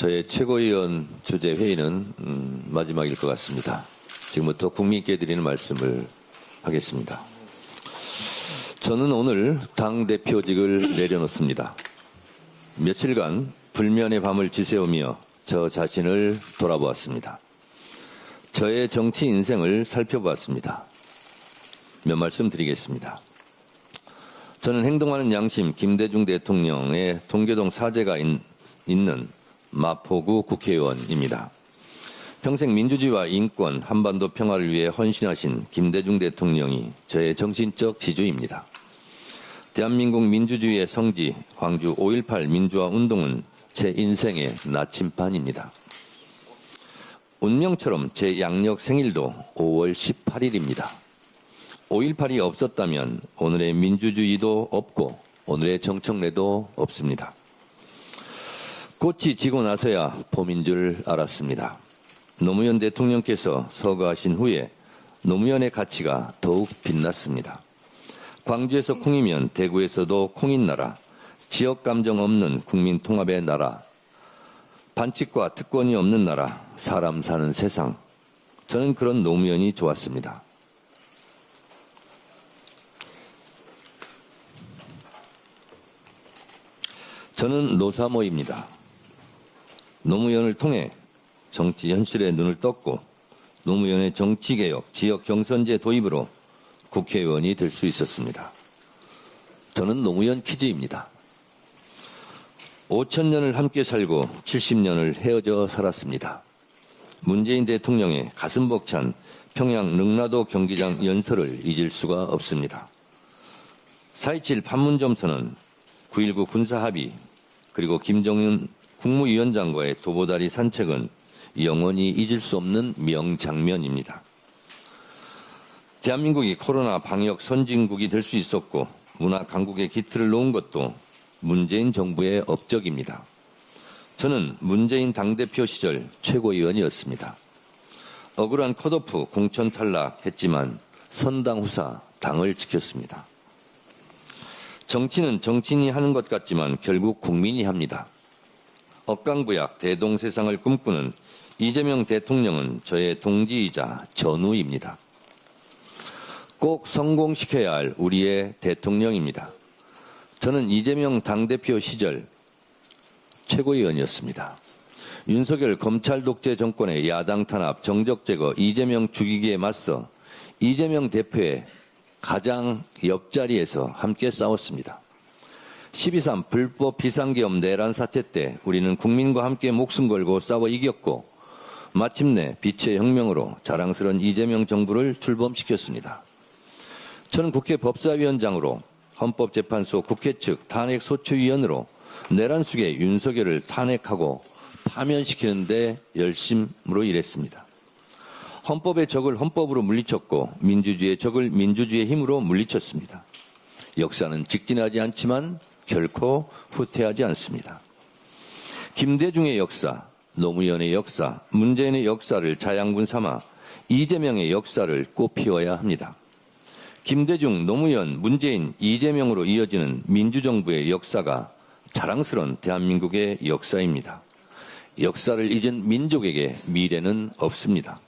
저의 최고위원 주재 회의는 마지막일 것 같습니다. 지금부터 국민께 드리는 말씀을 하겠습니다. 저는 오늘 당대표직을 내려놓습니다. 며칠간 불면의 밤을 지새우며 저 자신을 돌아보았습니다. 저의 정치 인생을 살펴보았습니다. 몇 말씀 드리겠습니다. 저는 행동하는 양심 김대중 대통령의 동교동 사제가 있는 마포구 국회의원입니다. 평생 민주주의와 인권, 한반도 평화를 위해 헌신하신 김대중 대통령이 저의 정신적 지주입니다. 대한민국 민주주의의 성지, 광주 5.18 민주화 운동은 제 인생의 나침반입니다. 운명처럼 제 양력 생일도 5월 18일입니다. 5.18이 없었다면 오늘의 민주주의도 없고 오늘의 정청래도 없습니다. 꽃이 지고 나서야 봄인 줄 알았습니다. 노무현 대통령께서 서거하신 후에 노무현의 가치가 더욱 빛났습니다. 광주에서 콩이면 대구에서도 콩인 나라, 지역 감정 없는 국민 통합의 나라, 반칙과 특권이 없는 나라, 사람 사는 세상. 저는 그런 노무현이 좋았습니다. 저는 노사모입니다. 노무현을 통해 정치 현실에 눈을 떴고 노무현의 정치개혁, 지역 경선제 도입으로 국회의원이 될 수 있었습니다. 저는 노무현 키즈입니다. 5,000년을 함께 살고 70년을 헤어져 살았습니다. 문재인 대통령의 가슴 벅찬 평양 릉라도 경기장 연설을 잊을 수가 없습니다. 4.27 판문점 선언, 9.19 군사합의, 그리고 김정은 국무위원장과의 도보다리 산책은 영원히 잊을 수 없는 명장면입니다. 대한민국이 코로나 방역 선진국이 될 수 있었고 문화 강국의 기틀을 놓은 것도 문재인 정부의 업적입니다. 저는 문재인 당대표 시절 최고위원이었습니다. 억울한 컷오프 공천 탈락했지만 선당 후사 당을 지켰습니다. 정치는 정치인이 하는 것 같지만 결국 국민이 합니다. 억강부약 대동세상을 꿈꾸는 이재명 대통령은 저의 동지이자 전우입니다. 꼭 성공시켜야 할 우리의 대통령입니다. 저는 이재명 당대표 시절 최고위원이었습니다. 윤석열 검찰 독재 정권의 야당 탄압, 정적 제거, 이재명 죽이기에 맞서 이재명 대표의 가장 옆자리에서 함께 싸웠습니다. 12.3 불법 비상계엄 내란 사태 때 우리는 국민과 함께 목숨 걸고 싸워 이겼고 마침내 빛의 혁명으로 자랑스러운 이재명 정부를 출범시켰습니다. 저는 국회 법사위원장으로 헌법재판소 국회 측 탄핵소추위원으로 내란 속의 윤석열을 탄핵하고 파면시키는 데 열심으로 일했습니다. 헌법의 적을 헌법으로 물리쳤고 민주주의의 적을 민주주의의 힘으로 물리쳤습니다. 역사는 직진하지 않지만 결코 후퇴하지 않습니다. 김대중의 역사, 노무현의 역사, 문재인의 역사를 자양분 삼아 이재명의 역사를 꽃피워야 합니다. 김대중, 노무현, 문재인, 이재명으로 이어지는 민주정부의 역사가 자랑스러운 대한민국의 역사입니다. 역사를 잊은 민족에게 미래는 없습니다.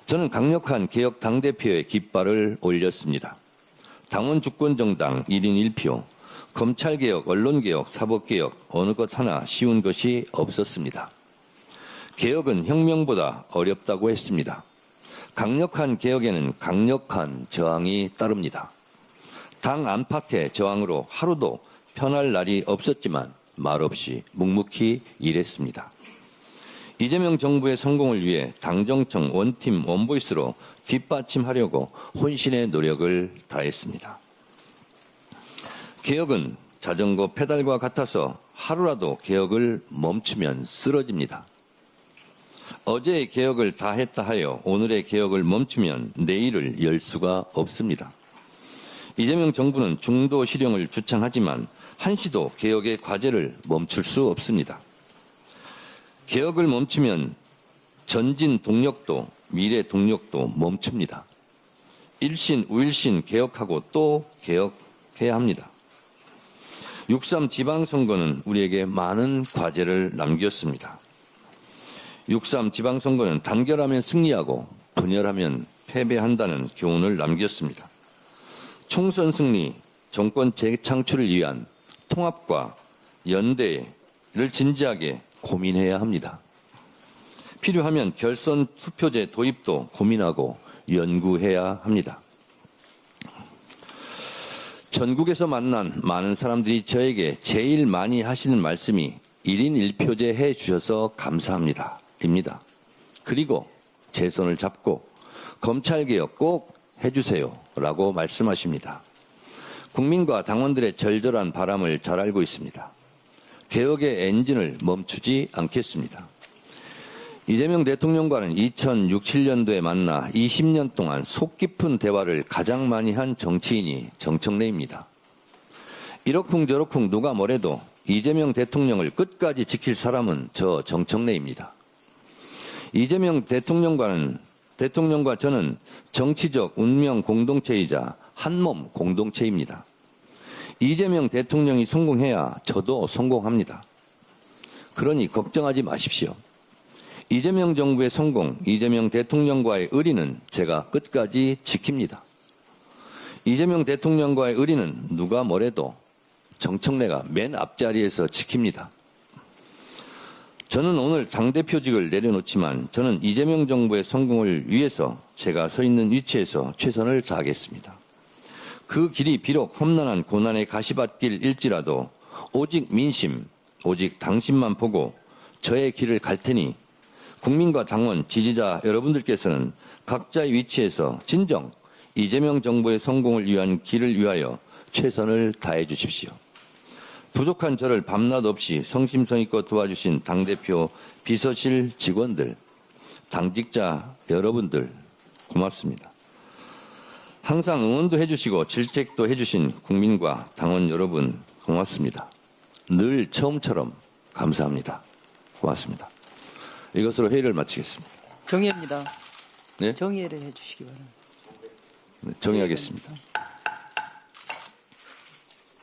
저는 강력한 개혁 당대표의 깃발을 올렸습니다. 당원 주권정당 1인 1표, 검찰개혁, 언론개혁, 사법개혁 어느 것 하나 쉬운 것이 없었습니다. 개혁은 혁명보다 어렵다고 했습니다. 강력한 개혁에는 강력한 저항이 따릅니다. 당 안팎의 저항으로 하루도 편할 날이 없었지만 말없이 묵묵히 일했습니다. 이재명 정부의 성공을 위해 당정청 원팀 원보이스로 뒷받침하려고 혼신의 노력을 다했습니다. 개혁은 자전거 페달과 같아서 하루라도 개혁을 멈추면 쓰러집니다. 어제의 개혁을 다 했다 하여 오늘의 개혁을 멈추면 내일을 열 수가 없습니다. 이재명 정부는 중도 실용을 주창하지만 한시도 개혁의 과제를 멈출 수 없습니다. 개혁을 멈추면 전진 동력도 미래 동력도 멈춥니다. 일신 우일신 개혁하고 또 개혁해야 합니다. 6.3 지방선거는 우리에게 많은 과제를 남겼습니다. 6.3 지방선거는 단결하면 승리하고 분열하면 패배한다는 교훈을 남겼습니다. 총선 승리, 정권 재창출을 위한 통합과 연대를 진지하게 고민해야 합니다. 필요하면 결선 투표제 도입도 고민하고 연구해야 합니다. 전국에서 만난 많은 사람들이 저에게 제일 많이 하시는 말씀이 1인 1표제 해 주셔서 감사합니다. 입니다. 그리고 제 손을 잡고 검찰개혁 꼭 해주세요. 라고 말씀하십니다. 국민과 당원들의 절절한 바람을 잘 알고 있습니다. 개혁의 엔진을 멈추지 않겠습니다. 이재명 대통령과는 2006, 7년도에 만나 20년 동안 속 깊은 대화를 가장 많이 한 정치인이 정청래입니다. 이러쿵저러쿵 누가 뭐래도 이재명 대통령을 끝까지 지킬 사람은 저 정청래입니다. 이재명 대통령과 저는 정치적 운명 공동체이자 한몸 공동체입니다. 이재명 대통령이 성공해야 저도 성공합니다. 그러니 걱정하지 마십시오. 이재명 정부의 성공, 이재명 대통령과의 의리는 제가 끝까지 지킵니다. 이재명 대통령과의 의리는 누가 뭐래도 정청래가 맨 앞자리에서 지킵니다. 저는 오늘 당대표직을 내려놓지만 저는 이재명 정부의 성공을 위해서 제가 서 있는 위치에서 최선을 다하겠습니다. 그 길이 비록 험난한 고난의 가시밭길일지라도 오직 민심, 오직 당신만 보고 저의 길을 갈 테니 국민과 당원, 지지자 여러분들께서는 각자의 위치에서 진정 이재명 정부의 성공을 위한 길을 위하여 최선을 다해 주십시오. 부족한 저를 밤낮 없이 성심성의껏 도와주신 당대표 비서실 직원들, 당직자 여러분들 고맙습니다. 항상 응원도 해주시고 질책도 해주신 국민과 당원 여러분 고맙습니다. 늘 처음처럼 감사합니다. 고맙습니다. 이것으로 회의를 마치겠습니다. 정의합니다. 네? 정의를 해주시기 바랍니다. 네, 정의하겠습니다.